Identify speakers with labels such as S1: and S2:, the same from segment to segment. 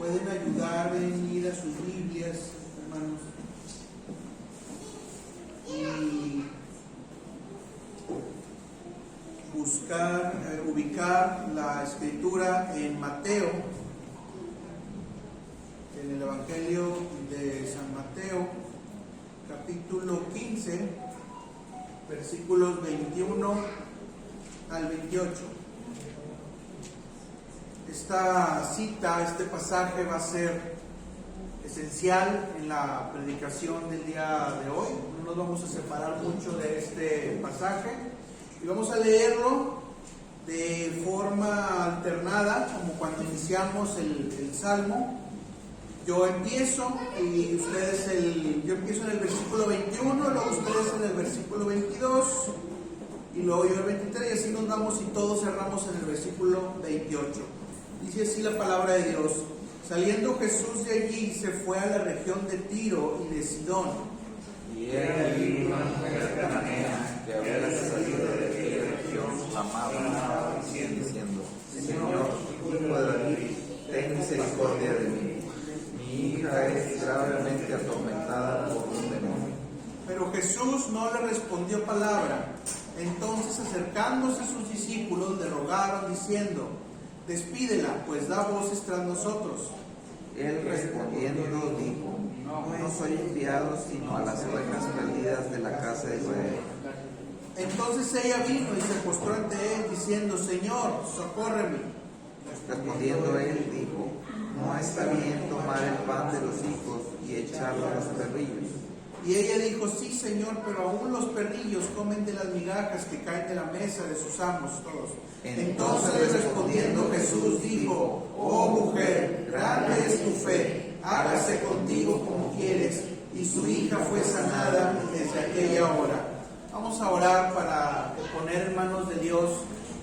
S1: pueden ayudar en ir a sus Biblias, hermanos, y buscar, ubicar la escritura en Mateo, en el Evangelio de San Mateo, capítulo 15, versículos 21 al 28. Esta cita, este pasaje va a ser esencial en la predicación del día de hoy. No nos vamos a separar mucho de este pasaje y vamos a leerlo de forma alternada, como cuando iniciamos el Salmo. Yo empiezo y yo empiezo en el versículo 21, luego ustedes en el versículo 22 y luego yo el 23, y así nos vamos y todos cerramos en el versículo 28. Dice así la palabra de Dios: saliendo Jesús de allí se fue a la región de Tiro y de Sidón.
S2: Y era allí una mujer cananea que había salido de aquella región, amaba, diciendo: Señor, hijo de David, ten misericordia de mí. Mi hija es gravemente atormentada por un demonio.
S1: Pero Jesús no le respondió palabra. Entonces, acercándose a sus discípulos, le rogaron diciendo: despídela, pues da voces tras nosotros.
S2: Él respondiendo dijo: No soy enviado sino a las ovejas perdidas de la casa de Israel.
S1: Entonces ella vino y se postró ante él, diciendo: Señor, socórreme.
S2: Respondiendo él dijo: No está bien tomar el pan de los hijos y echarlo a los perrillos.
S1: Y ella dijo: Sí, Señor, pero aún los perrillos comen de las migajas que caen de la mesa de sus amos todos. Entonces respondiendo Jesús dijo: Oh mujer, grande es tu fe, hágase contigo como quieres. Y su hija fue sanada desde aquella hora. Vamos a orar para poner en manos de Dios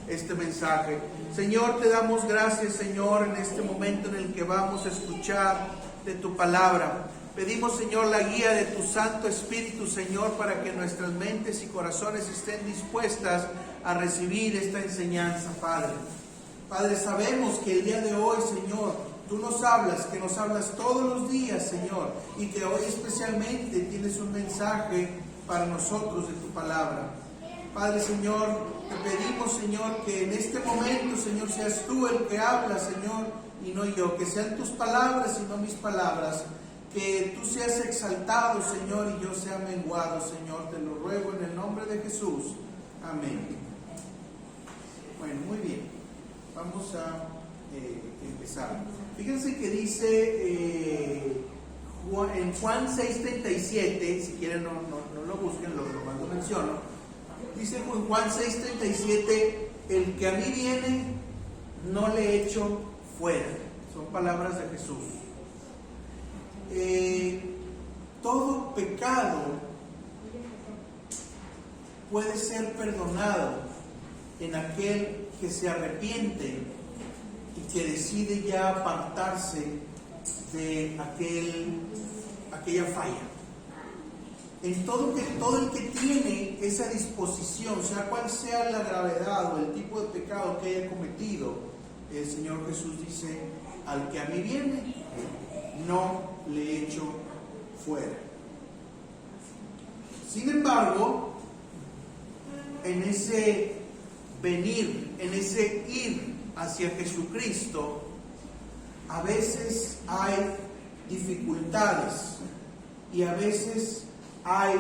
S1: este mensaje. Señor, te damos gracias, Señor, en este momento en el que vamos a escuchar de tu palabra. Pedimos, Señor, la guía de tu Santo Espíritu, Señor, para que nuestras mentes y corazones estén dispuestas a recibir esta enseñanza, Padre. Padre, sabemos que el día de hoy, Señor, tú nos hablas, que nos hablas todos los días, Señor, y que hoy especialmente tienes un mensaje para nosotros de tu palabra. Padre, Señor, te pedimos, Señor, que en este momento, Señor, seas tú el que habla, Señor, y no yo, que sean tus palabras y no mis palabras. Que tú seas exaltado, Señor, y yo sea menguado, Señor. Te lo ruego en el nombre de Jesús. Amén. Bueno, muy bien. Vamos a empezar. Fíjense que dice en Juan 6:37, si quieren no lo busquen, lo menciono. Dice en Juan 6:37, el que a mí viene, no le echo fuera. Son palabras de Jesús. Todo pecado puede ser perdonado en aquel que se arrepiente y que decide ya apartarse de aquella falla. En todo el que tiene esa disposición, sea cual sea la gravedad o el tipo de pecado que haya cometido, el Señor Jesús dice: al que a mí viene, no le echo fuera. Sin embargo, en ese venir, en ese ir hacia Jesucristo, a veces hay dificultades y a veces hay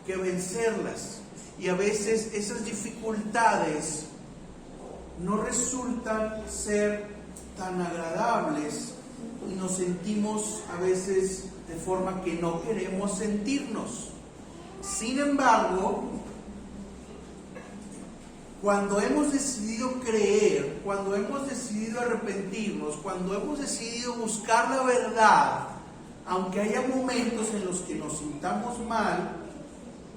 S1: que vencerlas, y a veces esas dificultades no resultan ser tan agradables y nos sentimos a veces de forma que no queremos sentirnos. Sin embargo, cuando hemos decidido creer, cuando hemos decidido arrepentirnos, cuando hemos decidido buscar la verdad, aunque haya momentos en los que nos sintamos mal,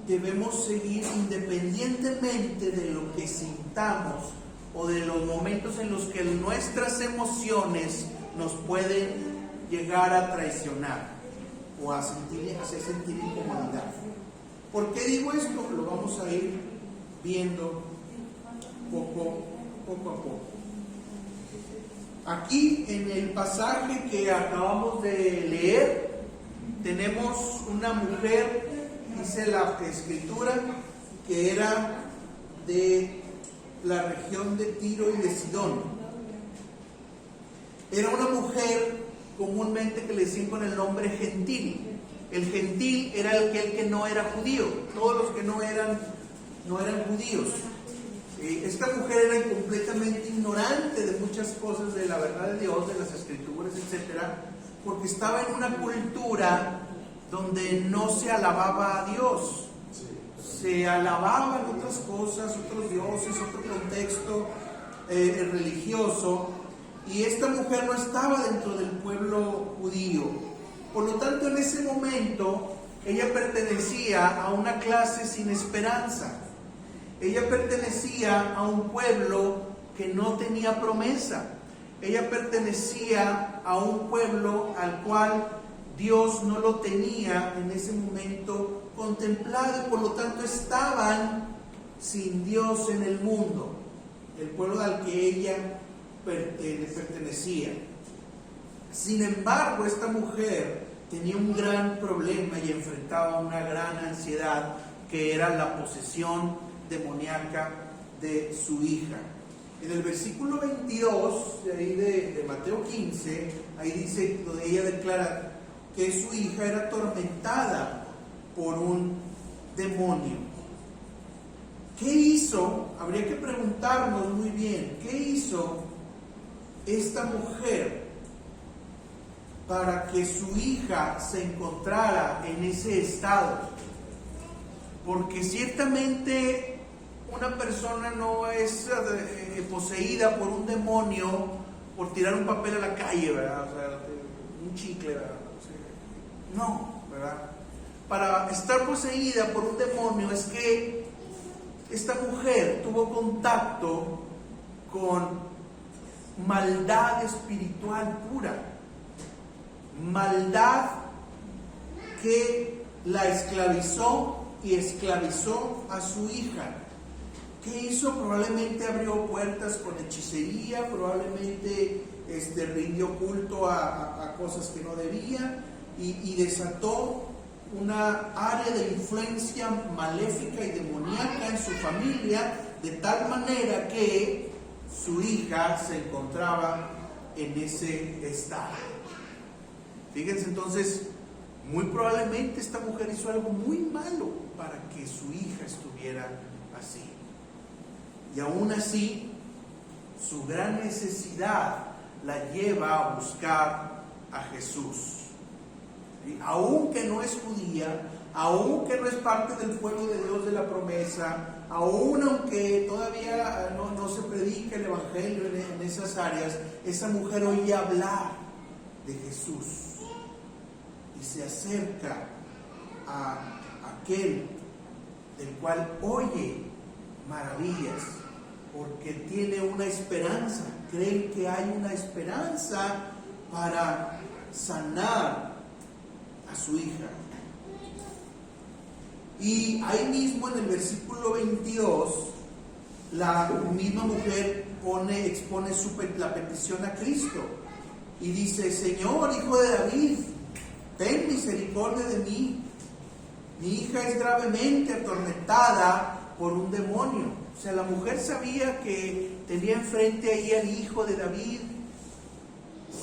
S1: debemos seguir independientemente de lo que sintamos o de los momentos en los que nuestras emociones nos pueden llegar a traicionar o a hacer sentir incomodidad. ¿Por qué digo esto? Lo vamos a ir viendo poco a poco. Aquí en el pasaje que acabamos de leer, tenemos una mujer, dice la escritura, que era de la región de Tiro y de Sidón. Era una mujer comúnmente que le decían con el nombre gentil. El gentil era aquel que no era judío, todos los que no eran judíos. Esta mujer era completamente ignorante de muchas cosas de la verdad de Dios, de las escrituras, etcétera, porque estaba en una cultura donde no se alababa a Dios, se alababan otras cosas, otros dioses, otro contexto religioso, y esta mujer no estaba dentro del pueblo judío. Por lo tanto, en ese momento ella pertenecía a una clase sin esperanza. Ella pertenecía a un pueblo que no tenía promesa. Ella pertenecía a un pueblo al cual Dios no lo tenía en ese momento contemplado, y por lo tanto estaban sin Dios en el mundo, el pueblo al que ella pertenecía. Sin embargo, esta mujer tenía un gran problema y enfrentaba una gran ansiedad, que era la posesión demoníaca de su hija. En el versículo 22 de ahí de Mateo 15, ahí dice, donde ella declara que su hija era atormentada por un demonio. ¿Qué hizo? Habría que preguntarnos muy bien, ¿qué hizo esta mujer para que su hija se encontrara en ese estado? Porque ciertamente una persona no es poseída por un demonio por tirar un papel a la calle, ¿verdad? O sea, un chicle, ¿verdad? O sea, no, ¿verdad? Para estar poseída por un demonio es que esta mujer tuvo contacto con maldad espiritual pura, maldad que la esclavizó y esclavizó a su hija. ¿Qué hizo? Probablemente abrió puertas con hechicería, probablemente rindió culto a cosas que no debía, y desató una área de influencia maléfica y demoníaca en su familia, de tal manera que su hija se encontraba en ese estado. Fíjense entonces, muy probablemente esta mujer hizo algo muy malo para que su hija estuviera así. Y aún así, su gran necesidad la lleva a buscar a Jesús. ¿Sí? Aunque no es judía, aunque no es parte del pueblo de Dios de la promesa, aunque todavía no se predica el evangelio en esas áreas, esa mujer oye hablar de Jesús y se acerca a aquel del cual oye maravillas, porque tiene una esperanza, cree que hay una esperanza para sanar a su hija. Y ahí mismo en el versículo 22, la misma mujer expone la petición a Cristo y dice: Señor, Hijo de David, ten misericordia de mí. Mi hija es gravemente atormentada por un demonio. O sea, la mujer sabía que tenía enfrente ahí al Hijo de David.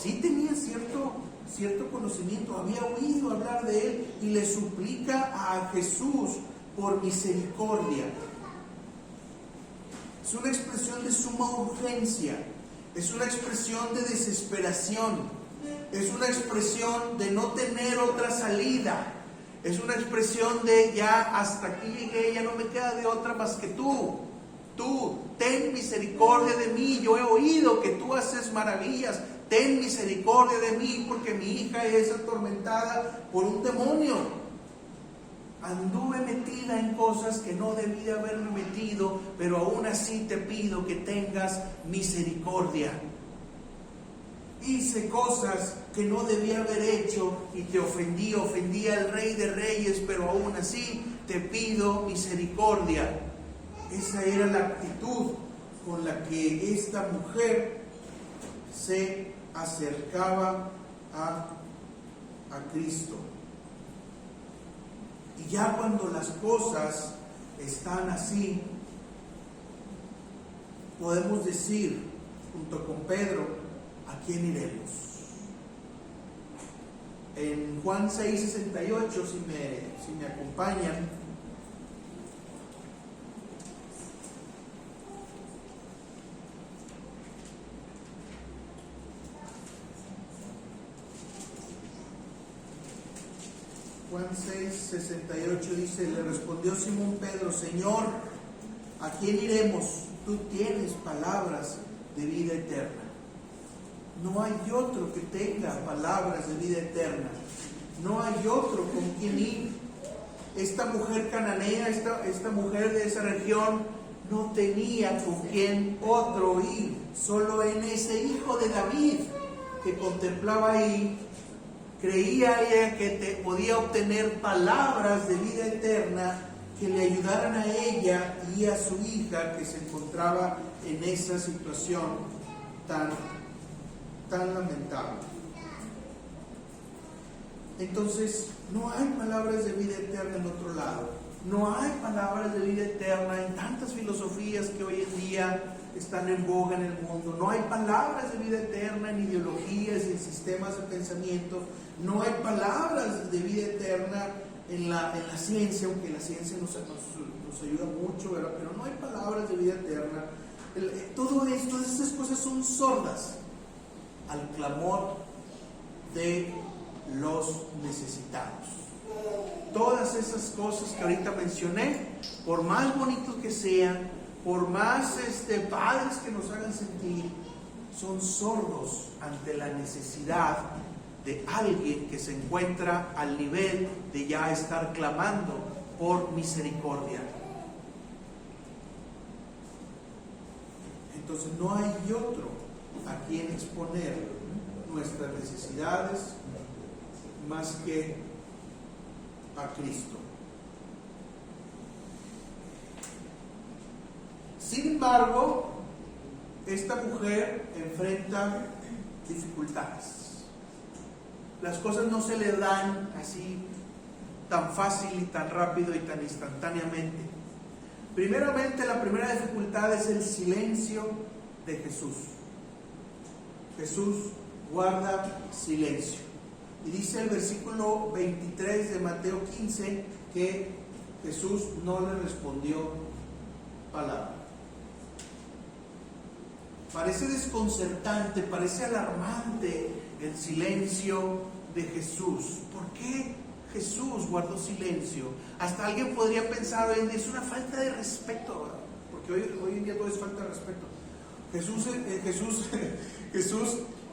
S1: Sí tenía cierto conocimiento, había oído hablar de él, y le suplica a Jesús por misericordia. Es una expresión de suma urgencia, es una expresión de desesperación, es una expresión de no tener otra salida, es una expresión de ya hasta aquí llegué, ya no me queda de otra más que tú, ten misericordia de mí, yo he oído que tú haces maravillas, ten misericordia de mí porque mi hija es atormentada por un demonio. Anduve metida en cosas que no debía haberme metido, pero aún así te pido que tengas misericordia. Hice cosas que no debía haber hecho y te ofendí al Rey de Reyes, pero aún así te pido misericordia. Esa era la actitud con la que esta mujer se acercaba a Cristo. Y ya cuando las cosas están así, podemos decir, junto con Pedro, ¿a quién iremos? En Juan 6:68, si me acompañan, Juan 6:68 dice, le respondió Simón Pedro, Señor, ¿a quién iremos? Tú tienes palabras de vida eterna. No hay otro que tenga palabras de vida eterna. No hay otro con quien ir. Esta mujer cananea, esta mujer de esa región, no tenía con quien otro ir. Solo en ese hijo de David que contemplaba ahí, creía ella que podía obtener palabras de vida eterna que le ayudaran a ella y a su hija que se encontraba en esa situación tan lamentable. Entonces, no hay palabras de vida eterna en otro lado. No hay palabras de vida eterna en tantas filosofías que hoy en día están en boga en el mundo. No hay palabras de vida eterna en ideologías y en sistemas de pensamiento. No hay palabras de vida eterna en la ciencia, aunque la ciencia nos ayuda mucho, ¿verdad? Pero no hay palabras de vida eterna. Todo esto, todas estas cosas son sordas al clamor de los necesitados. Todas esas cosas que ahorita mencioné, por más bonitos que sean, por más padres que nos hagan sentir, son sordos ante la necesidad de alguien que se encuentra al nivel de ya estar clamando por misericordia. Entonces no hay otro a quien exponer nuestras necesidades más que a Cristo. Sin embargo, esta mujer enfrenta dificultades. Las cosas no se le dan así tan fácil y tan rápido y tan instantáneamente. Primeramente, la primera dificultad es el silencio de Jesús. Jesús guarda silencio. Y dice el versículo 23 de Mateo 15 que Jesús no le respondió palabra. Parece desconcertante, parece alarmante el silencio de Jesús. ¿Por qué Jesús guardó silencio? Hasta alguien podría pensar, es una falta de respeto, ¿verdad? Porque hoy en día todo es falta de respeto. Jesús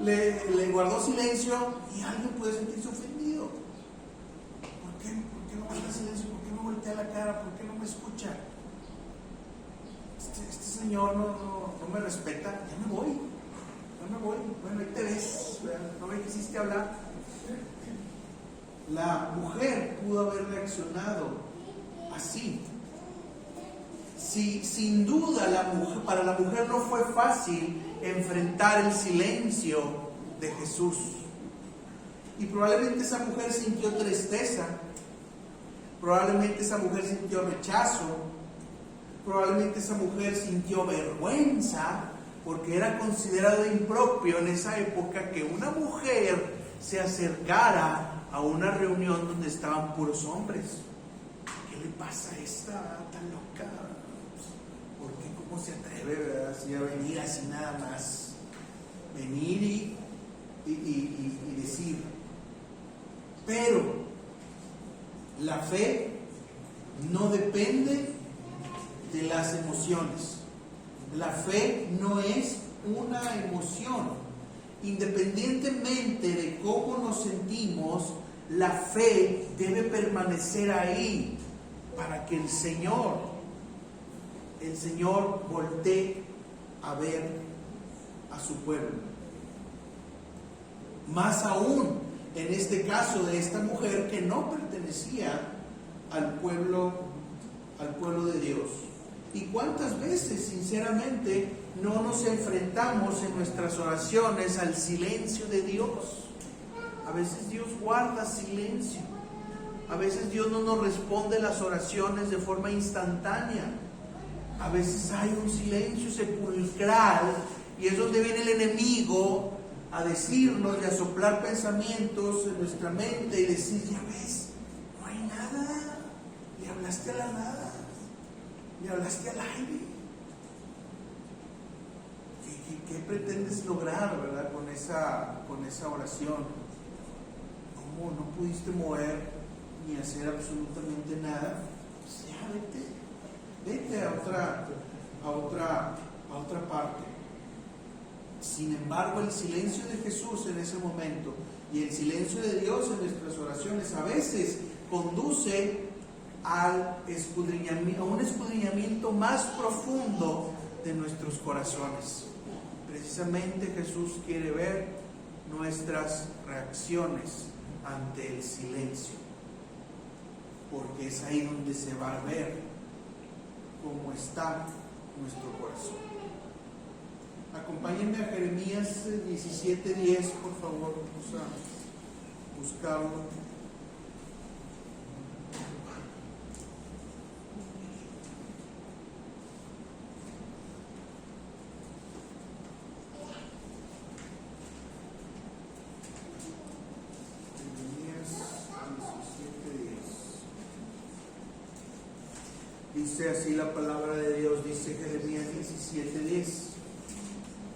S1: le guardó silencio y alguien puede sentirse ofendido. ¿Por qué no guarda silencio? ¿Por qué no voltea la cara? ¿Por qué no me escucha? Este señor no me respeta. Ya me voy. Bueno, ahí te ves. No me quisiste hablar. La mujer pudo haber reaccionado así. Si sin duda para la mujer no fue fácil enfrentar el silencio de Jesús. Y probablemente esa mujer sintió tristeza, probablemente esa mujer sintió rechazo, probablemente esa mujer sintió vergüenza, porque era considerado impropio en esa época que una mujer se acercara a una reunión donde estaban puros hombres. ¿Qué le pasa a esta tan loca? ¿Por qué? ¿Cómo se atreve, verdad? Así a venir así nada más? Venir y decir. Pero la fe no depende de las emociones. La fe no es una emoción. Independientemente de cómo nos sentimos, la fe debe permanecer ahí para que el Señor voltee a ver a su pueblo. Más aún en este caso de esta mujer que no pertenecía al pueblo de Dios. ¿Y cuántas veces, sinceramente, no nos enfrentamos en nuestras oraciones al silencio de Dios. A veces Dios guarda silencio. A veces Dios no nos responde las oraciones de forma instantánea. A veces hay un silencio sepulcral y es donde viene el enemigo a decirnos y a soplar pensamientos en nuestra mente y decir, ya ves, no hay nada, le hablaste a la nada, le hablaste al aire. ¿Qué pretendes lograr, verdad, con esa oración? ¿Cómo no pudiste mover ni hacer absolutamente nada? Pues ya vete a otra parte. Sin embargo, el silencio de Jesús en ese momento y el silencio de Dios en nuestras oraciones a veces conduce a un escudriñamiento más profundo de nuestros corazones. Precisamente Jesús quiere ver nuestras reacciones ante el silencio, porque es ahí donde se va a ver cómo está nuestro corazón. Acompáñenme a Jeremías 17:10, por favor. Vamos a buscarlo. Dice así la palabra de Dios, dice Jeremías 17:10.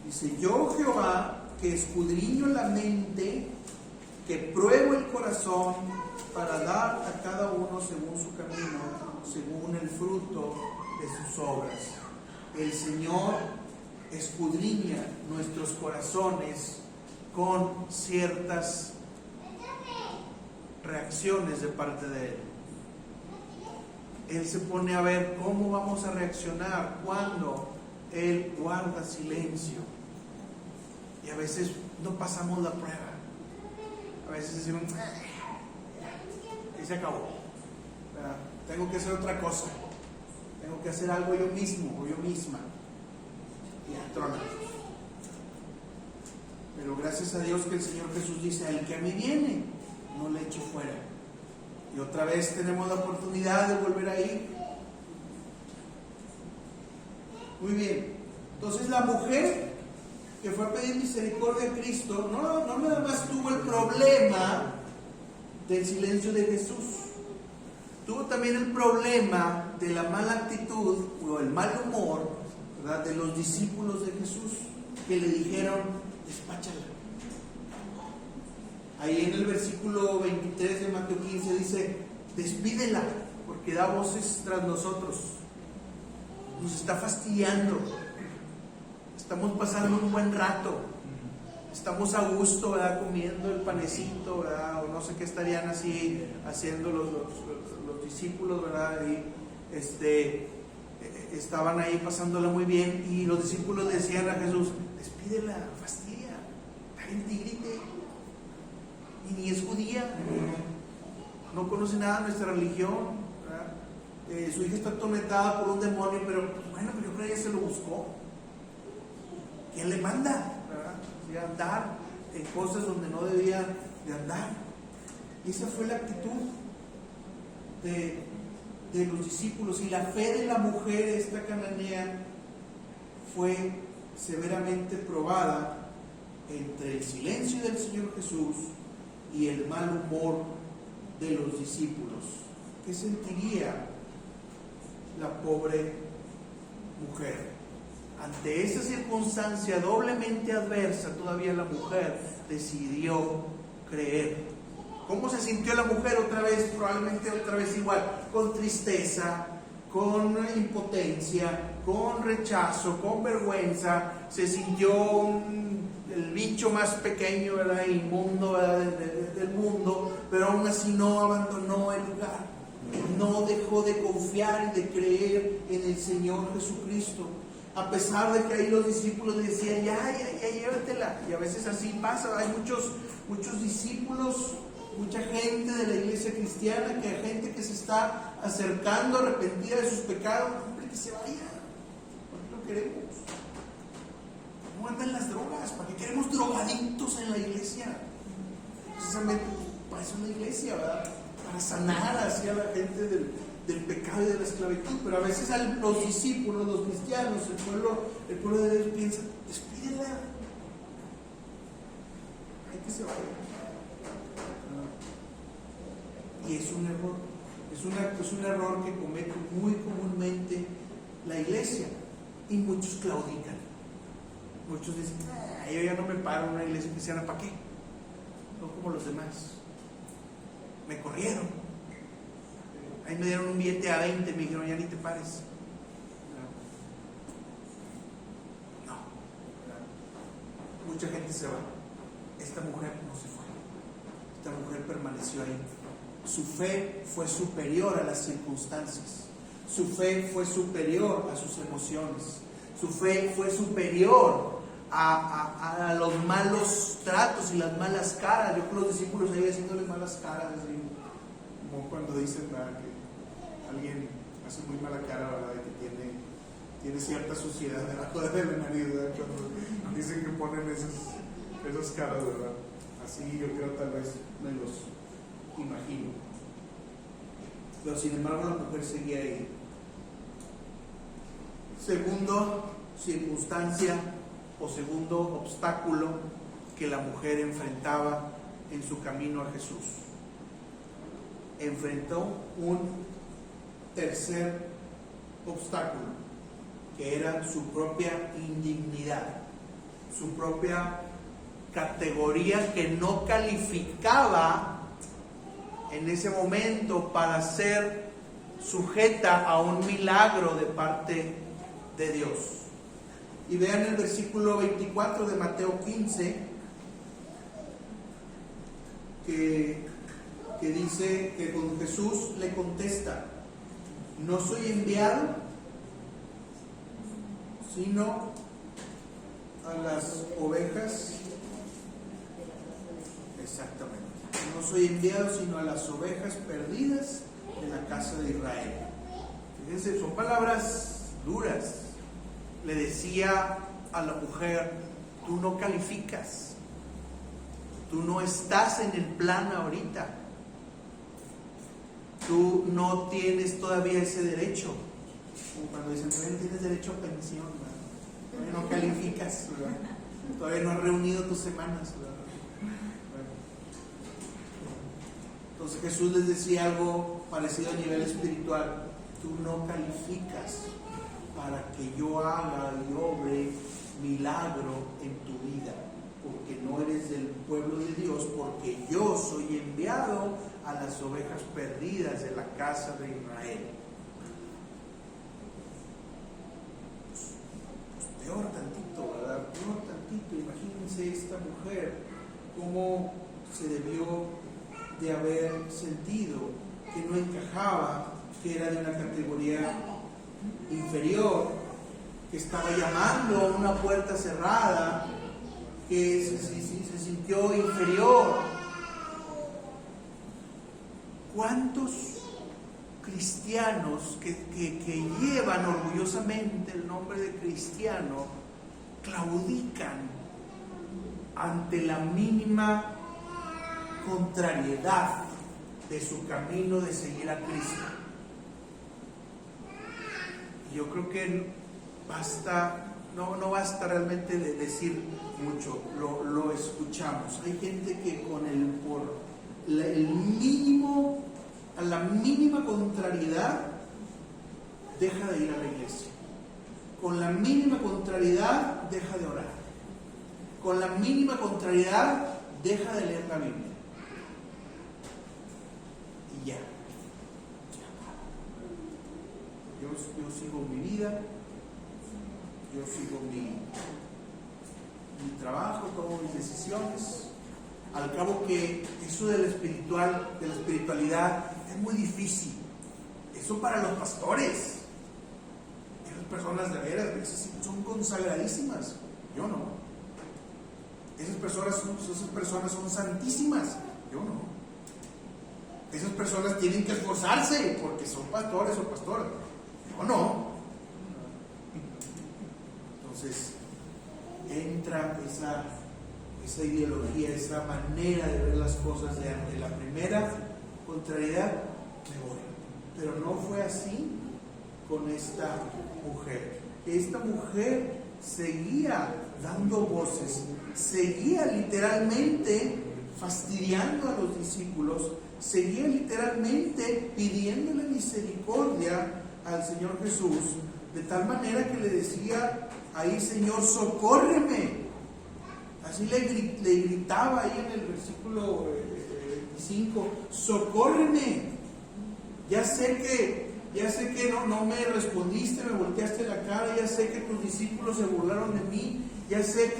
S1: Dice, yo Jehová, que escudriño la mente, que pruebo el corazón, para dar a cada uno según su camino, según el fruto de sus obras. El Señor escudriña nuestros corazones con ciertas reacciones de parte de Él. Él se pone a ver cómo vamos a reaccionar cuando Él guarda silencio. Y a veces no pasamos la prueba. A veces decimos, y se acabó. Tengo que hacer otra cosa. Tengo que hacer algo yo mismo o yo misma. Y trona. Pero gracias a Dios que el Señor Jesús dice, el que a mí viene, no le echo fuera. Y otra vez tenemos la oportunidad de volver a ir. Muy bien. Entonces la mujer que fue a pedir misericordia a Cristo, no nada más tuvo el problema del silencio de Jesús. Tuvo también el problema de la mala actitud o el mal humor, ¿verdad?, de los discípulos de Jesús, que le dijeron, despáchala. Ahí en el versículo 23 de Mateo 15 dice, despídela, porque da voces tras nosotros. Nos está fastidiando. Estamos pasando un buen rato. Estamos a gusto, ¿verdad?, comiendo el panecito, ¿verdad?, o no sé qué estarían así haciendo los discípulos, ¿verdad? Y estaban ahí pasándola muy bien, y los discípulos decían a Jesús, despídela, fastidia, la gente grite. Y ni es judía, no conoce nada de nuestra religión, su hija está atormentada por un demonio, pero bueno, pero yo creo que ella se lo buscó. ¿Quién le manda? ¿Sí? Andar en cosas donde no debía de andar. Y esa fue la actitud de los discípulos. Y la fe de la mujer, esta cananea, fue severamente probada entre el silencio del Señor Jesús y el mal humor de los discípulos. ¿Qué sentiría la pobre mujer? Ante esa circunstancia doblemente adversa, todavía la mujer decidió creer. ¿Cómo se sintió la mujer? Probablemente otra vez igual, con tristeza, con impotencia, con rechazo, con vergüenza. Se sintió el bicho más pequeño, ¿verdad?, inmundo, ¿verdad?, del mundo, pero aún así no abandonó el lugar, no dejó de confiar y de creer en el Señor Jesucristo, a pesar de que ahí los discípulos le decían, ya, llévatela. Y a veces así pasa, hay muchos discípulos, mucha gente de la iglesia cristiana, gente que se está acercando arrepentida de sus pecados. Hombre, que se vaya, no lo queremos. no anda en las drogas. ¿Para qué queremos drogadictos en la iglesia? Precisamente para eso es la iglesia, ¿verdad? Para sanar así a la gente del pecado y de la esclavitud. Pero a veces los discípulos, los cristianos, el pueblo de Dios piensa: despídela, hay que se vaya. Y es un error, es un error que comete muy comúnmente la iglesia, y muchos claudican. Muchos dicen: yo ya no me paro en una iglesia cristiana, ¿para qué? No como los demás. Me corrieron. Ahí me dieron un billete a 20, me dijeron: ya ni te pares. No. Mucha gente se va. Esta mujer no se fue. Esta mujer permaneció ahí. Su fe fue superior a las circunstancias. Su fe fue superior a sus emociones. Su fe fue superior a los malos tratos y las malas caras. Yo con los discípulos ahí haciéndoles malas caras, así, como cuando dicen, ¿verdad?, que alguien hace muy mala cara, ¿verdad?, que tiene cierta suciedad debajo de la nariz, ¿verdad?, cuando dicen que ponen esas caras, ¿verdad? Así yo creo, tal vez me los imagino. Pero sin embargo la mujer seguía ahí. Segundo circunstancia o segundo obstáculo que la mujer enfrentaba en su camino a Jesús. Enfrentó un tercer obstáculo, que era su propia indignidad, su propia categoría que no calificaba en ese momento para ser sujeta a un milagro de parte de Dios. Y vean el versículo 24 de Mateo 15, que dice que cuando Jesús le contesta: no soy enviado sino a las ovejas. Exactamente. No soy enviado sino a las ovejas perdidas de la casa de Israel. Fíjense, son palabras duras. Le decía a la mujer: tú no calificas, tú no estás en el plan ahorita, tú no tienes todavía ese derecho. Como cuando dicen: todavía no tienes derecho a pensión, ¿verdad? Todavía no calificas, ¿verdad? Todavía no has reunido tus semanas, ¿verdad? Entonces Jesús les decía algo parecido a nivel espiritual: tú no calificas para que yo haga y obre milagro en tu vida, porque no eres del pueblo de Dios, porque yo soy enviado a las ovejas perdidas de la casa de Israel. Pues peor tantito, ¿verdad? Peor tantito. Imagínense esta mujer, cómo se debió de haber sentido que no encajaba, que era de una categoría inferior, que estaba llamando a una puerta cerrada, que se sintió inferior. ¿Cuántos cristianos que llevan orgullosamente el nombre de cristiano claudican ante la mínima contrariedad de su camino de seguir a Cristo? Yo creo que no basta realmente de decir mucho, lo escuchamos. Hay gente que a la mínima contrariedad deja de ir a la iglesia. Con la mínima contrariedad deja de orar. Con la mínima contrariedad deja de leer la Biblia. Y ya. Yo sigo mi vida, yo sigo mi trabajo, tomo mis decisiones. Al cabo que eso de la espiritualidad es muy difícil. Eso para los pastores. Esas personas de veras son consagradísimas. Yo no. Esas personas son santísimas. Yo no. Esas personas tienen que esforzarse porque son pastores o pastoras. Yo no. Entonces, entra esa ideología, esa manera de ver las cosas de ante la primera contrariedad, me voy. Pero no fue así con esta mujer. Esta mujer seguía dando voces, seguía literalmente fastidiando a los discípulos, seguía literalmente pidiéndole misericordia al Señor Jesús, de tal manera que le decía ahí: Señor, socórreme. Así le gritaba ahí en el versículo 25: socórreme. Ya sé que no me respondiste, me volteaste la cara, ya sé que tus discípulos se burlaron de mí, ya sé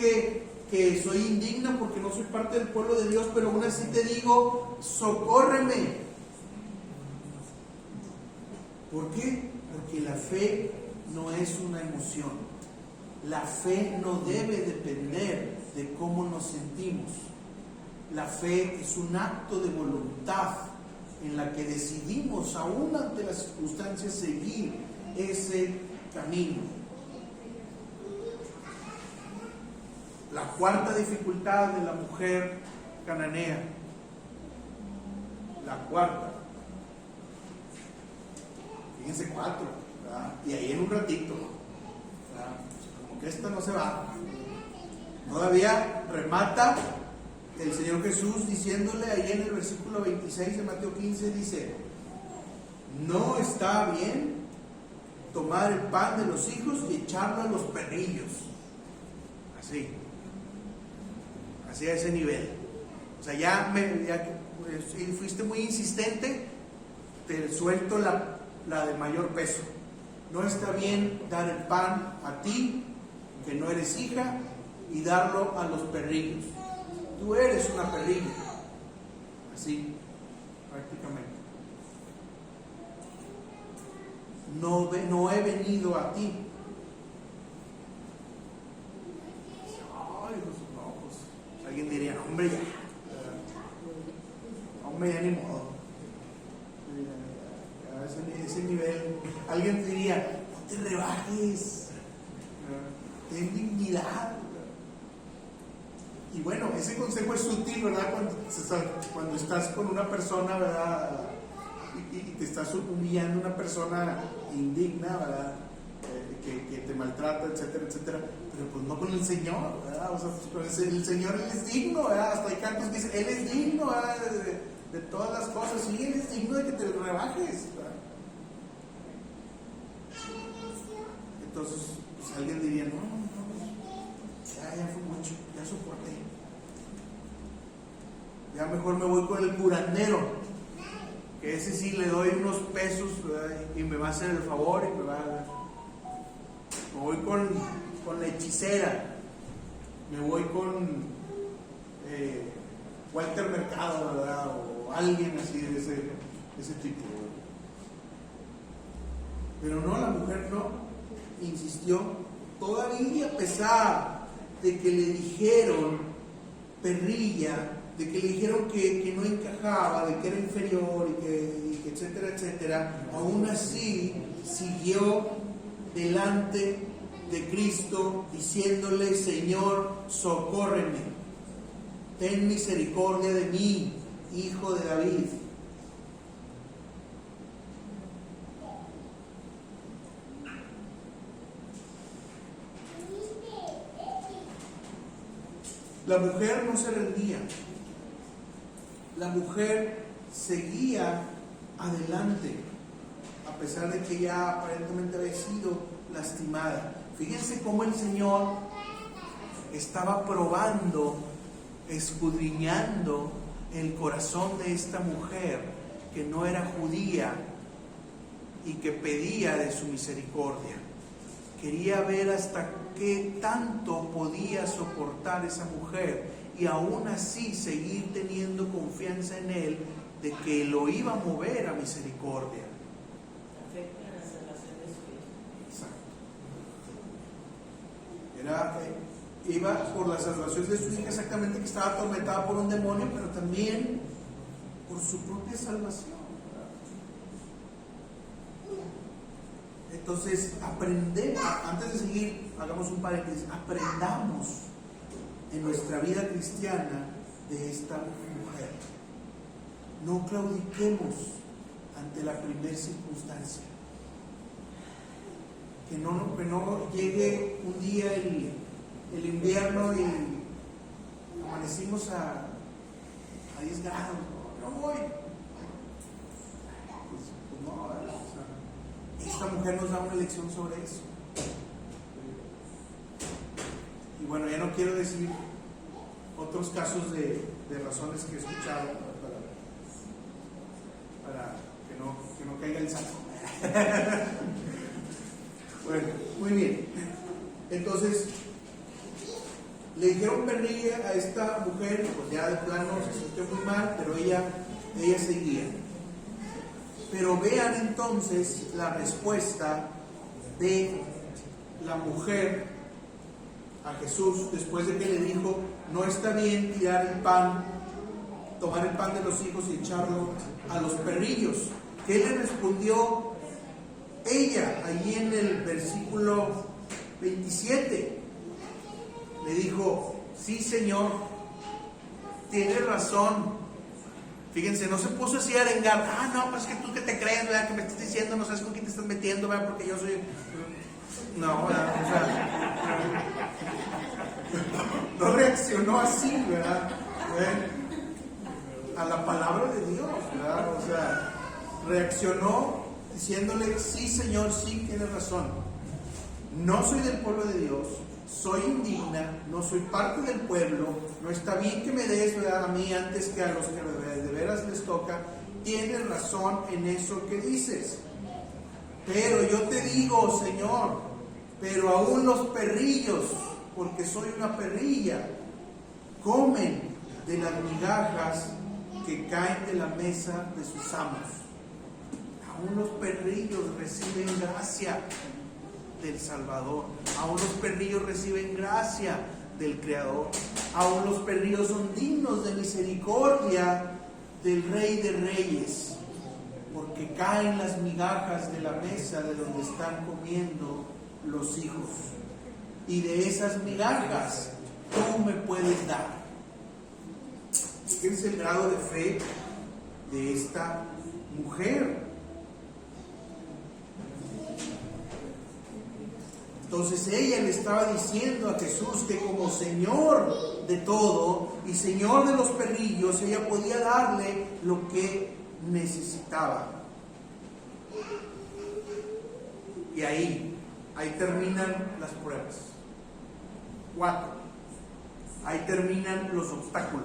S1: que soy indigna porque no soy parte del pueblo de Dios, pero aún así te digo, socórreme. ¿Por qué? Porque la fe no es una emoción. La fe no debe depender de cómo nos sentimos. La fe es un acto de voluntad en la que decidimos, aún ante las circunstancias, seguir ese camino. La cuarta dificultad de la mujer cananea. La cuarta. Fíjense, 4, ¿verdad? Y ahí en un ratito, ¿verdad? Como que esta no se va. Todavía remata el Señor Jesús diciéndole ahí en el versículo 26 de Mateo 15, dice: no está bien tomar el pan de los hijos y echarlo a los perrillos. Así a ese nivel. O sea, ya fuiste muy insistente, te suelto la de mayor peso. No está bien dar el pan a ti, que no eres hija, y darlo a los perrillos. Tú eres una perrilla. Así, prácticamente. No he venido a ti. Ay, no, pues alguien diría: hombre, ya. Hombre, ya ni modo. A ese nivel. Alguien diría: no te rebajes. Ten dignidad. Y bueno, ese consejo es útil, ¿verdad? Cuando estás con una persona, ¿verdad? Y te estás humillando a una persona indigna, ¿verdad? Que te maltrata, etcétera, etcétera. Pero pues no con el Señor, ¿verdad? O sea, pues el Señor, Él es digno, ¿verdad? Hasta hay cantos que dicen: Él es digno, ¿verdad? De todas las cosas. Sí, Él es digno de que te rebajes, ¿verdad? Entonces, pues alguien diría: no, ya fue mucho, ya soporté. Ya mejor me voy con el curandero, que ese sí le doy unos pesos, ¿verdad? Y me va a hacer el favor y me voy con la hechicera, me voy con Walter Mercado, ¿verdad? O alguien así de ese tipo. Pero no, la mujer no, insistió, todavía a pesar de que le dijeron perrilla, de que le dijeron que no encajaba, de que era inferior y que etcétera, etcétera. Aún así siguió delante de Cristo diciéndole: Señor, socórreme, ten misericordia de mí, hijo de David. La mujer no se rendía. La mujer seguía adelante, a pesar de que ya aparentemente había sido lastimada. Fíjense cómo el Señor estaba probando, escudriñando el corazón de esta mujer que no era judía y que pedía de su misericordia. Quería ver hasta qué tanto podía soportar esa mujer y aún así seguir teniendo confianza en Él de que lo iba a mover a misericordia.
S3: Afecta a la salvación de su hijo.
S1: Exacto. Iba por la salvación de su hija, exactamente, que estaba atormentada por un demonio, pero también por su propia salvación. Entonces, antes de seguir, hagamos un paréntesis, aprendamos en nuestra vida cristiana de esta mujer. No claudiquemos ante la primera circunstancia. Que no llegue un día el invierno y amanecimos a 10 grados. No voy. Pues no, esta mujer nos da una lección sobre eso. Y bueno, ya no quiero decir otros casos de razones que he escuchado para que no caiga el saco. Bueno, muy bien. Entonces, le dijeron perrilla a esta mujer, pues ya de plano se sintió muy mal, pero ella seguía. Pero vean entonces la respuesta de la mujer a Jesús después de que le dijo: no está bien tomar el pan de los hijos y echarlo a los perrillos. ¿Qué le respondió ella allí en el versículo 27? Le dijo: sí, Señor, tiene razón. Fíjense, no se puso así a arengar: no, pues que tú que te crees, ¿verdad? Que me estás diciendo, no sabes con quién te estás metiendo, ¿verdad? Porque yo soy... No, ¿verdad? O sea, no reaccionó así, ¿verdad? A la palabra de Dios, ¿verdad? O sea, reaccionó diciéndole: sí, Señor, sí, tienes razón. No soy del pueblo de Dios, soy indigna, no soy parte del pueblo, no está bien que me des, ¿verdad?, a mí antes que a los que de veras les toca. Tienes razón en eso que dices. Pero yo te digo, Señor, pero aún los perrillos, porque soy una perrilla, comen de las migajas que caen de la mesa de sus amos. Aún los perrillos reciben gracia del Salvador. Aún los perrillos reciben gracia del Creador. Aún los perrillos son dignos de misericordia del Rey de Reyes, porque caen las migajas de la mesa de donde están comiendo los hijos. Y de esas migajas tú me puedes dar. Fíjense el grado de fe de esta mujer. Entonces ella le estaba diciendo a Jesús que como Señor de todo y Señor de los perrillos, ella podía darle lo que necesitaba. Y ahí terminan las pruebas. 4. Ahí terminan los obstáculos.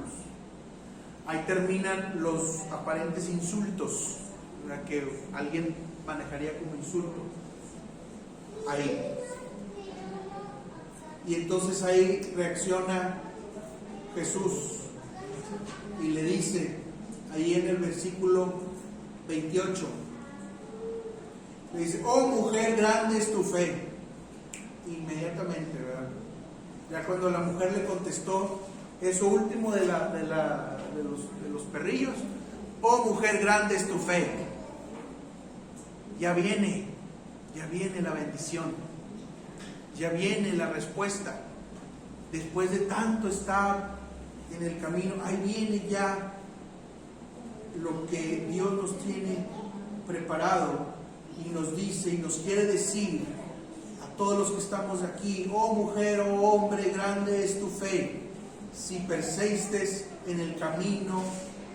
S1: Ahí terminan los aparentes insultos, ¿verdad?, que alguien manejaría como insulto. Ahí. Y entonces ahí reacciona Jesús y le dice, ahí en el versículo 28, le dice: oh mujer, grande es tu fe. Inmediatamente, ¿verdad? Ya cuando la mujer le contestó eso último de los perrillos: oh mujer, grande es tu fe. Ya viene la bendición. Ya viene la respuesta. Después de tanto estar en el camino, ahí viene ya lo que Dios nos tiene preparado y nos dice y nos quiere decir a todos los que estamos aquí: oh mujer, oh hombre, grande es tu fe. Si persistes en el camino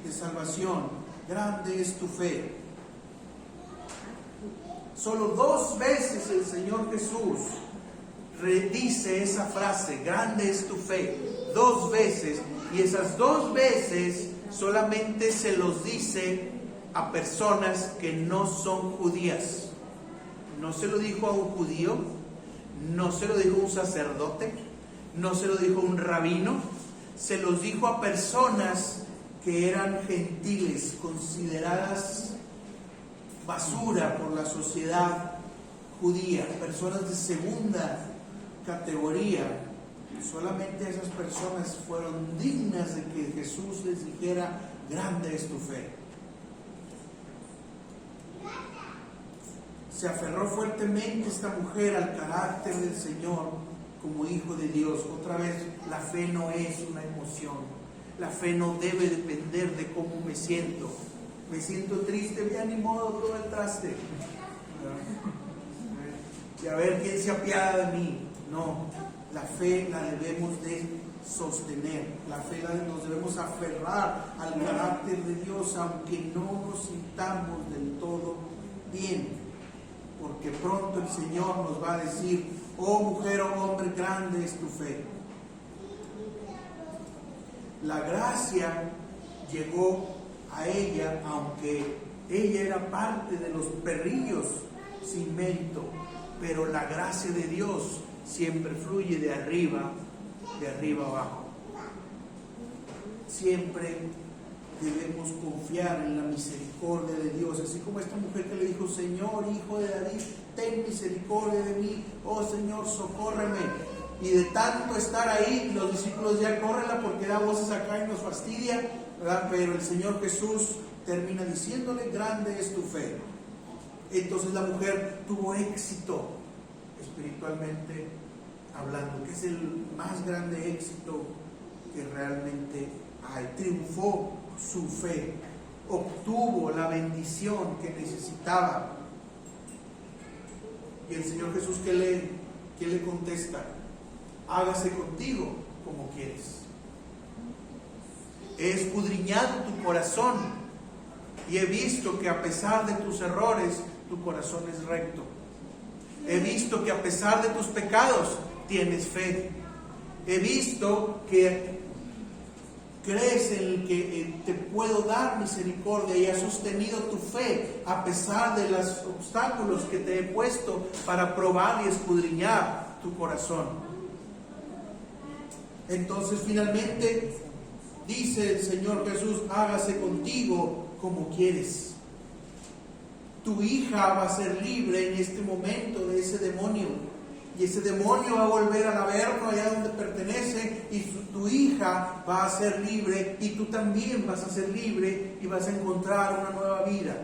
S1: de salvación, grande es tu fe. Solo 2 veces el Señor Jesús dice esa frase: grande es tu fe. 2 veces, y esas 2 veces solamente se los dice a personas que no son judías. No se lo dijo a un judío, no se lo dijo a un sacerdote, no se lo dijo a un rabino, se los dijo a personas que eran gentiles, consideradas basura por la sociedad judía, personas de segunda categoría. Solamente esas personas fueron dignas de que Jesús les dijera: grande es tu fe. Se aferró fuertemente esta mujer al carácter del Señor como hijo de Dios. Otra vez, la fe no es una emoción. La fe no debe depender de cómo me siento. Me siento triste, ya ni modo, todo el traste. Y a ver quién se apiada de mí. No, la fe la debemos de sostener. La fe nos debemos aferrar al carácter de Dios, aunque no nos sintamos del todo bien. Porque pronto el Señor nos va a decir: oh mujer, oh hombre, grande es tu fe. La gracia llegó a ella, aunque ella era parte de los perrillos sin mérito, pero la gracia de Dios siempre fluye de arriba abajo. Siempre debemos confiar en la misericordia de Dios, así como esta mujer que le dijo: Señor, hijo de David, ten misericordia de mí, oh Señor, socórreme. Y de tanto estar ahí, los discípulos ya córrela porque da voces acá y nos fastidia, ¿verdad? Pero el Señor Jesús termina diciéndole: grande es tu fe. Entonces la mujer tuvo éxito espiritualmente hablando, que es el más grande éxito que realmente hay. Triunfó su fe, obtuvo la bendición que necesitaba. Y el Señor Jesús, ¿qué le contesta? Hágase contigo como quieres. He escudriñado tu corazón y he visto que a pesar de tus errores, tu corazón es recto. He visto que a pesar de tus pecados, tienes fe. He visto que crees en el que te puedo dar misericordia y has sostenido tu fe a pesar de los obstáculos que te he puesto para probar y escudriñar tu corazón. Entonces finalmente dice el Señor Jesús: hágase contigo como quieres. Tu hija va a ser libre en este momento de ese demonio. Y ese demonio va a volver al averno allá donde pertenece, y tu hija va a ser libre, y tú también vas a ser libre, y vas a encontrar una nueva vida,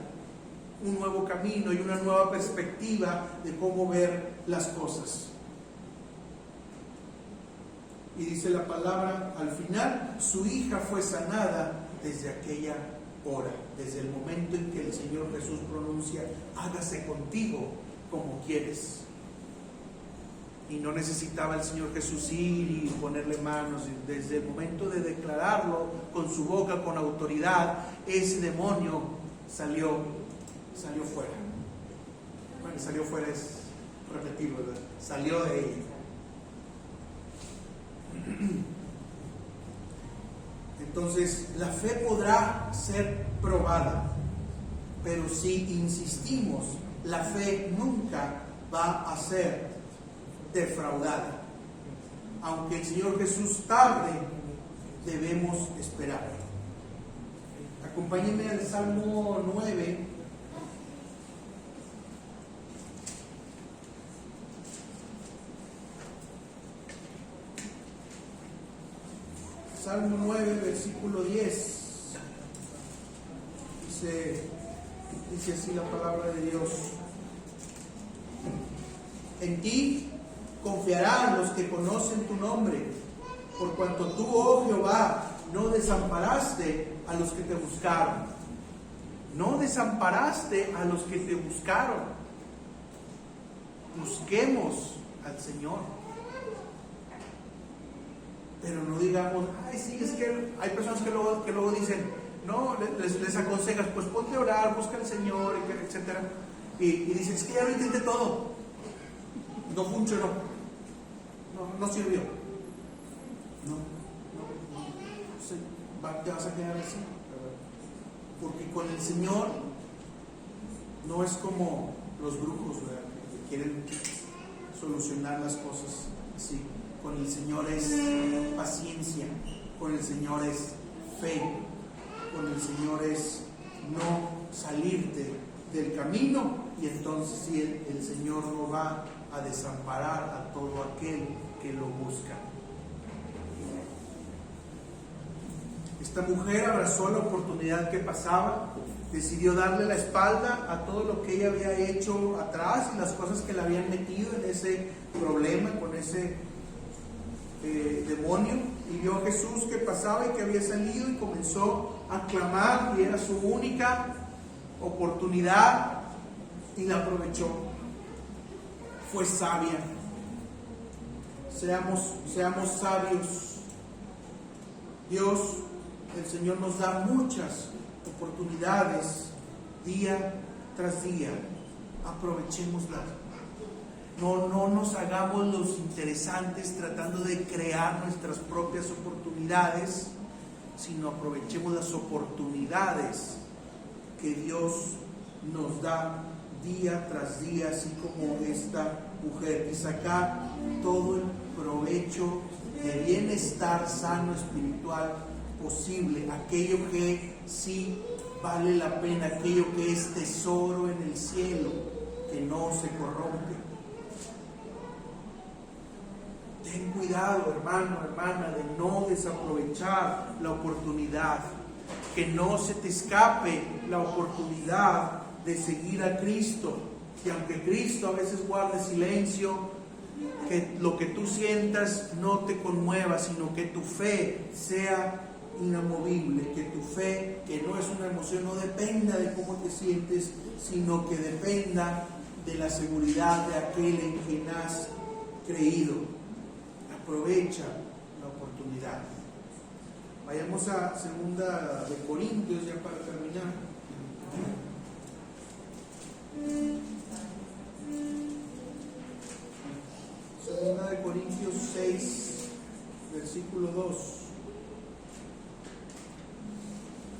S1: un nuevo camino y una nueva perspectiva de cómo ver las cosas. Y dice la palabra al final: su hija fue sanada desde aquella hora, desde el momento en que el Señor Jesús pronuncia: hágase contigo como quieres. Y no necesitaba el Señor Jesús ir y ponerle manos. Desde el momento de declararlo con su boca, con autoridad, ese demonio salió fuera. Bueno, salió fuera es repetido, ¿verdad? Salió de ella. Entonces, la fe podrá ser probada, pero si insistimos, la fe nunca va a ser defraudada. Aunque el Señor Jesús tarde, debemos esperar. Acompáñenme al Salmo 9. Salmo 9, versículo 10. Dice así la palabra de Dios: en ti confiarán los que conocen tu nombre, por cuanto tú, oh Jehová, no desamparaste a los que te buscaron. No desamparaste a los que te buscaron. Busquemos al Señor. Pero no digamos: ay, sí, es que hay personas que luego dicen, no, les aconsejas, pues ponte a orar, busca al Señor, etc. Y dicen: es que ya lo intenté todo, no funcionó, no sirvió. Te vas a quedar así, porque con el Señor no es como los brujos, ¿verdad?, que quieren solucionar las cosas así. Con el Señor es paciencia, con el Señor es fe, con el Señor es no salirte del camino, y entonces sí, el Señor no va a desamparar a todo aquel que lo busca. Esta mujer abrazó la oportunidad que pasaba decidió darle la espalda a todo lo que ella había hecho atrás y las cosas que la habían metido en ese problema, con ese demonio, y vio a Jesús que pasaba y que había salido y comenzó a clamar, y era su única oportunidad y la aprovechó. Fue sabia. Seamos sabios. Dios, el Señor, nos da muchas oportunidades día tras día. Aprovechémoslas. No nos hagamos los interesantes tratando de crear nuestras propias oportunidades, sino aprovechemos las oportunidades que Dios nos da día tras día, así como esta mujer, y sacar todo el provecho de bienestar sano espiritual posible, aquello que sí vale la pena, aquello que es tesoro en el cielo, que no se corrompe. Ten cuidado, hermano, hermana, de no desaprovechar la oportunidad, que no se te escape la oportunidad de seguir a Cristo, que aunque Cristo a veces guarde silencio, que lo que tú sientas no te conmueva, sino que tu fe sea inamovible, que tu fe, que no es una emoción, no dependa de cómo te sientes, sino que dependa de la seguridad de aquel en quien has creído. Aprovecha la oportunidad. Vayamos a 2 de Corintios, ya para terminar. 2 de Corintios 6, versículo 2.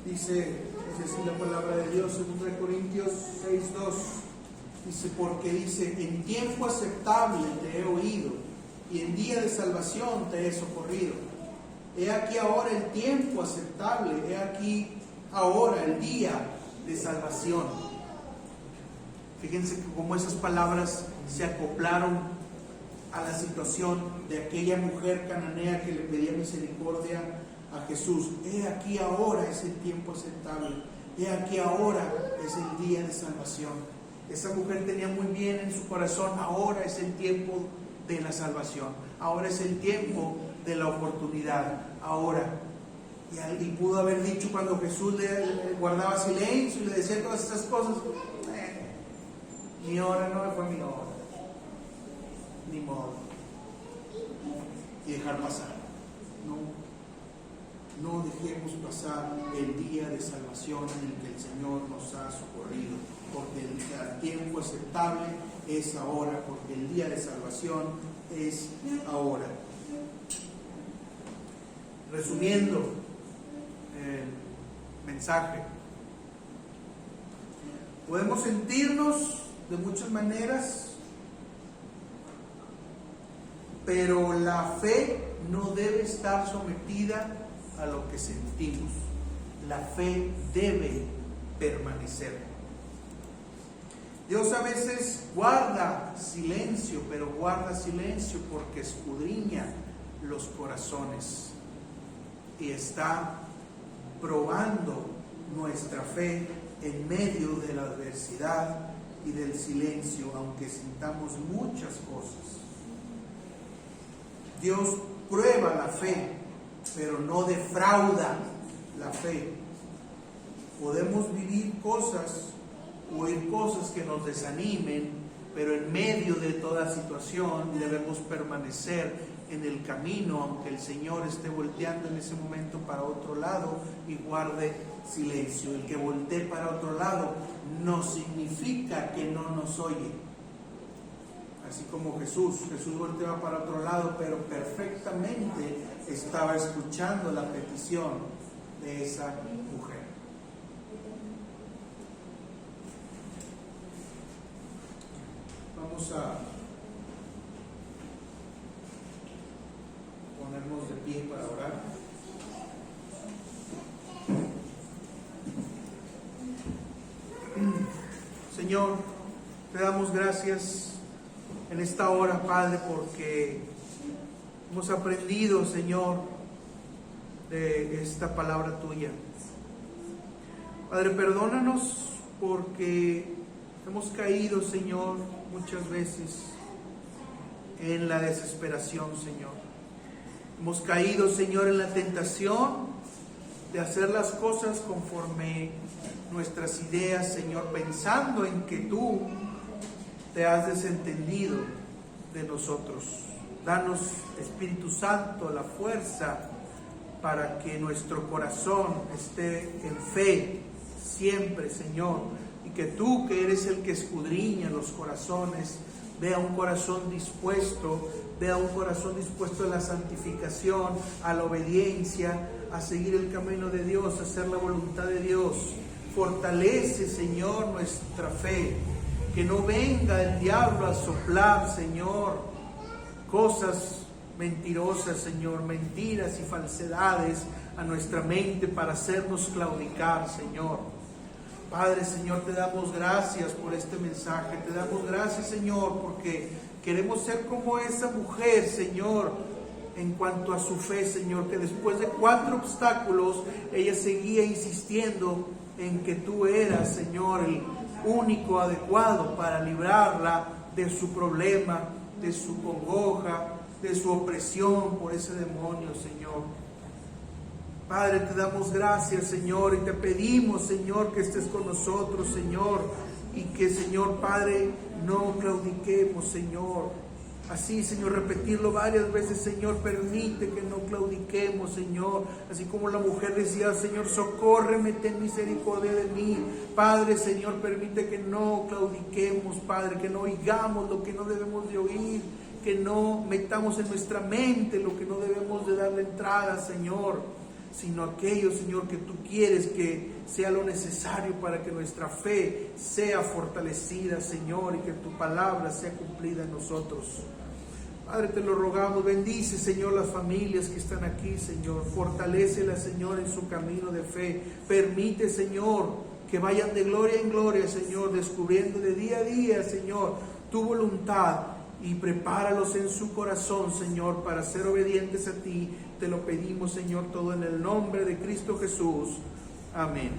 S1: Dice, es decir, la palabra de Dios, 2 de Corintios 6, 2. Dice, porque dice, en tiempo aceptable te he oído, y en día de salvación te he socorrido. He aquí ahora el tiempo aceptable, he aquí ahora el día de salvación. Fíjense que como esas palabras se acoplaron a la situación de aquella mujer cananea que le pedía misericordia a Jesús. He aquí ahora es el tiempo aceptable, he aquí ahora es el día de salvación. Esa mujer tenía muy bien en su corazón, ahora es el tiempo de la salvación, ahora es el tiempo de la oportunidad, ahora. Y pudo haber dicho cuando Jesús le guardaba silencio y le decía todas estas cosas, mi hora no fue mi hora, ni modo, y dejar pasar. No dejemos pasar el día de salvación en el que el Señor nos ha socorrido, porque el tiempo aceptable es ahora, porque el día de salvación es ahora. Resumiendo el mensaje, podemos sentirnos de muchas maneras, pero la fe no debe estar sometida a lo que sentimos. La fe debe permanecer. Dios a veces guarda silencio, pero guarda silencio porque escudriña los corazones y está probando nuestra fe en medio de la adversidad y del silencio, aunque sintamos muchas cosas. Dios prueba la fe, pero no defrauda la fe. Podemos vivir cosas o oír cosas que nos desanimen, pero en medio de toda situación debemos permanecer en el camino, aunque el Señor esté volteando en ese momento para otro lado y guarde silencio. El que voltee para otro lado no significa que no nos oye. Así como Jesús volteaba para otro lado, pero perfectamente estaba escuchando la petición de esa mujer. Vamos a ponernos de pie para orar. Señor, te damos gracias en esta hora, Padre, porque hemos aprendido, Señor, de esta palabra tuya. Padre, perdónanos porque hemos caído, Señor, muchas veces en la desesperación, Señor. Hemos caído, Señor, en la tentación de hacer las cosas conforme nuestras ideas, Señor, pensando en que tú te has desentendido de nosotros. Danos, Espíritu Santo, la fuerza para que nuestro corazón esté en fe siempre, Señor, y que tú, que eres el que escudriña los corazones, vea un corazón dispuesto a la santificación, a la obediencia, a seguir el camino de Dios, a hacer la voluntad de Dios. Fortalece, Señor, nuestra fe, que no venga el diablo a soplar, Señor, cosas mentirosas, Señor, mentiras y falsedades a nuestra mente para hacernos claudicar, Señor. Padre, Señor, te damos gracias por este mensaje, te damos gracias, Señor, porque queremos ser como esa mujer, Señor, en cuanto a su fe, Señor, que después de 4 obstáculos, ella seguía insistiendo en que tú eras, Señor, el único adecuado para librarla de su problema, de su congoja, de su opresión por ese demonio, Señor. Padre, te damos gracias, Señor, y te pedimos, Señor, que estés con nosotros, Señor, y que, Señor, Padre, no claudiquemos, Señor. Así, Señor, repetirlo varias veces, Señor, permite que no claudiquemos, Señor. Así como la mujer decía, Señor, socórreme, ten misericordia de mí. Padre, Señor, permite que no claudiquemos, Padre, que no oigamos lo que no debemos de oír, que no metamos en nuestra mente lo que no debemos de darle entrada, Señor, sino aquello, Señor, que tú quieres que sea lo necesario para que nuestra fe sea fortalecida, Señor, y que tu palabra sea cumplida en nosotros. Padre, te lo rogamos, bendice, Señor, las familias que están aquí, Señor, fortalécelas, Señor, en su camino de fe. Permite, Señor, que vayan de gloria en gloria, Señor, descubriendo de día a día, Señor, tu voluntad, y prepáralos en su corazón, Señor, para ser obedientes a ti. Te lo pedimos, Señor, todo en el nombre de Cristo Jesús. Amén.